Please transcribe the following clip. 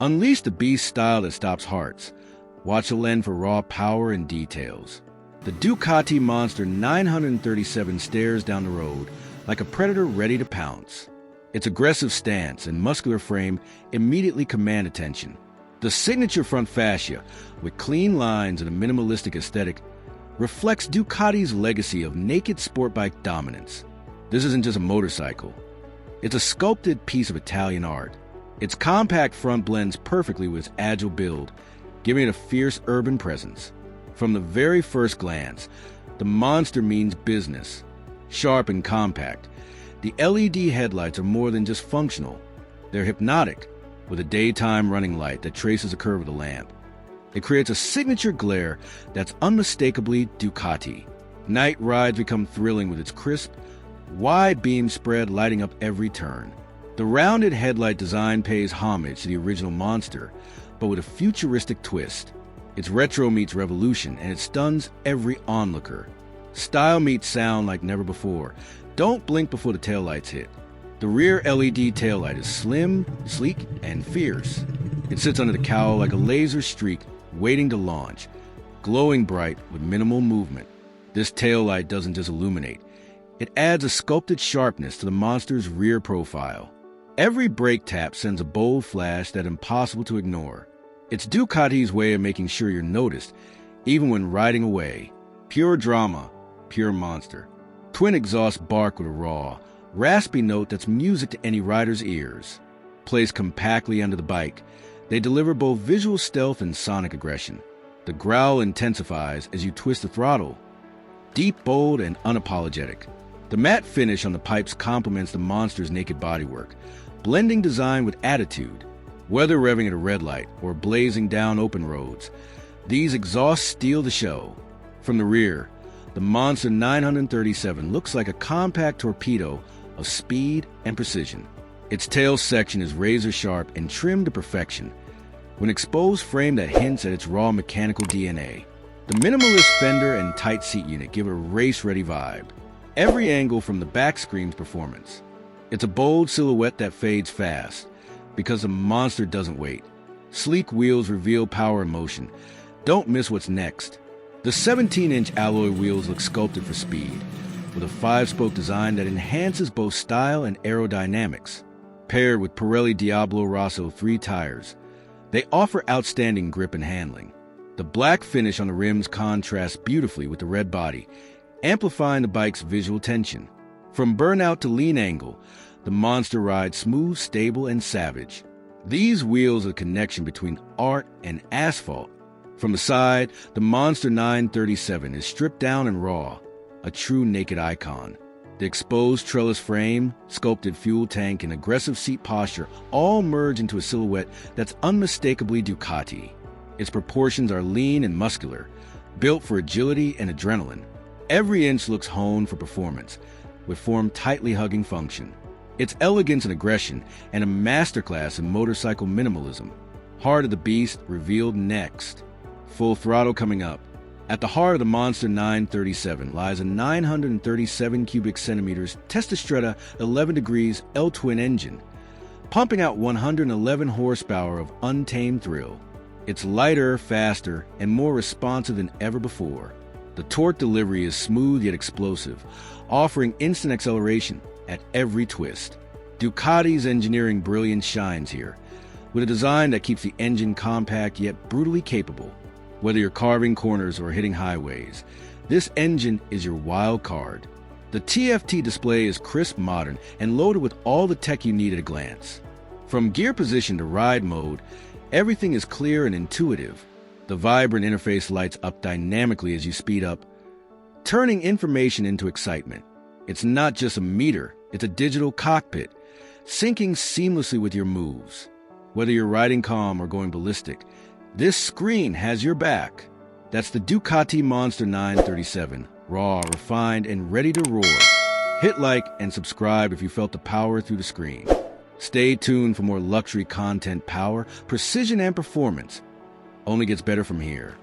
Unleash the beast style that stops hearts. Watch the lens for raw power and details. The Ducati Monster 937 stares down the road like a predator ready to pounce. Its aggressive stance and muscular frame immediately command attention. The signature front fascia, with clean lines and a minimalistic aesthetic, reflects Ducati's legacy of naked sportbike dominance. This isn't just a motorcycle. It's a sculpted piece of Italian art. Its compact front blends perfectly with its agile build, giving it a fierce urban presence. From the very first glance, the Monster means business. Sharp and compact, the LED headlights are more than just functional. They're hypnotic, with a daytime running light that traces the curve of the lamp. It creates a signature glare that's unmistakably Ducati. Night rides become thrilling with its crisp, wide beam spread lighting up every turn. The rounded headlight design pays homage to the original Monster, but with a futuristic twist. It's retro meets revolution, and it stuns every onlooker. Style meets sound like never before. Don't blink before the taillights hit. The rear LED taillight is slim, sleek, and fierce. It sits under the cowl like a laser streak waiting to launch, glowing bright with minimal movement. This taillight doesn't just illuminate. It adds a sculpted sharpness to the Monster's rear profile. Every brake tap sends a bold flash that's impossible to ignore. It's Ducati's way of making sure you're noticed, even when riding away. Pure drama, pure Monster. Twin exhausts bark with a raw, raspy note that's music to any rider's ears. Placed compactly under the bike, they deliver both visual stealth and sonic aggression. The growl intensifies as you twist the throttle. Deep, bold, and unapologetic. The matte finish on the pipes complements the Monster's naked bodywork, blending design with attitude. Whether revving at a red light or blazing down open roads, these exhausts steal the show. From the rear, the Monster 937 looks like a compact torpedo of speed and precision. Its tail section is razor sharp and trimmed to perfection, with an exposed frame that hints at its raw mechanical DNA. The minimalist fender and tight seat unit give it a race-ready vibe. Every angle from the back screams performance. It's a bold silhouette that fades fast, because the Monster doesn't wait. Sleek wheels reveal power and motion. Don't miss what's next. The 17-inch alloy wheels look sculpted for speed, with a 5-spoke design that enhances both style and aerodynamics. Paired with Pirelli Diablo Rosso 3 tires, they offer outstanding grip and handling. The black finish on the rims contrasts beautifully with the red body, amplifying the bike's visual tension. From burnout to lean angle, the Monster rides smooth, stable, and savage. These wheels are the connection between art and asphalt. From the side, the Monster 937 is stripped down and raw, a true naked icon. The exposed trellis frame, sculpted fuel tank, and aggressive seat posture all merge into a silhouette that's unmistakably Ducati. Its proportions are lean and muscular, built for agility and adrenaline. Every inch looks honed for performance, with form tightly hugging function. It's elegance and aggression, and a masterclass in motorcycle minimalism. Heart of the Beast revealed next. Full throttle coming up. At the heart of the Monster 937 lies a 937 cubic centimeters Testastretta 11 degrees L-twin engine, pumping out 111 horsepower of untamed thrill. It's lighter, faster, and more responsive than ever before. The torque delivery is smooth yet explosive, offering instant acceleration at every twist. Ducati's engineering brilliance shines here, with a design that keeps the engine compact yet brutally capable. Whether you're carving corners or hitting highways, this engine is your wild card. The TFT display is crisp, modern, and loaded with all the tech you need at a glance. From gear position to ride mode, everything is clear and intuitive. The vibrant interface lights up dynamically as you speed up, turning information into excitement. It's not just a meter, it's a digital cockpit, syncing seamlessly with your moves. Whether you're riding calm or going ballistic, this screen has your back. That's the Ducati Monster 937, raw, refined, and ready to roar. Hit like and subscribe if you felt the power through the screen. Stay tuned for more luxury content, power, precision, and performance. Only gets better from here.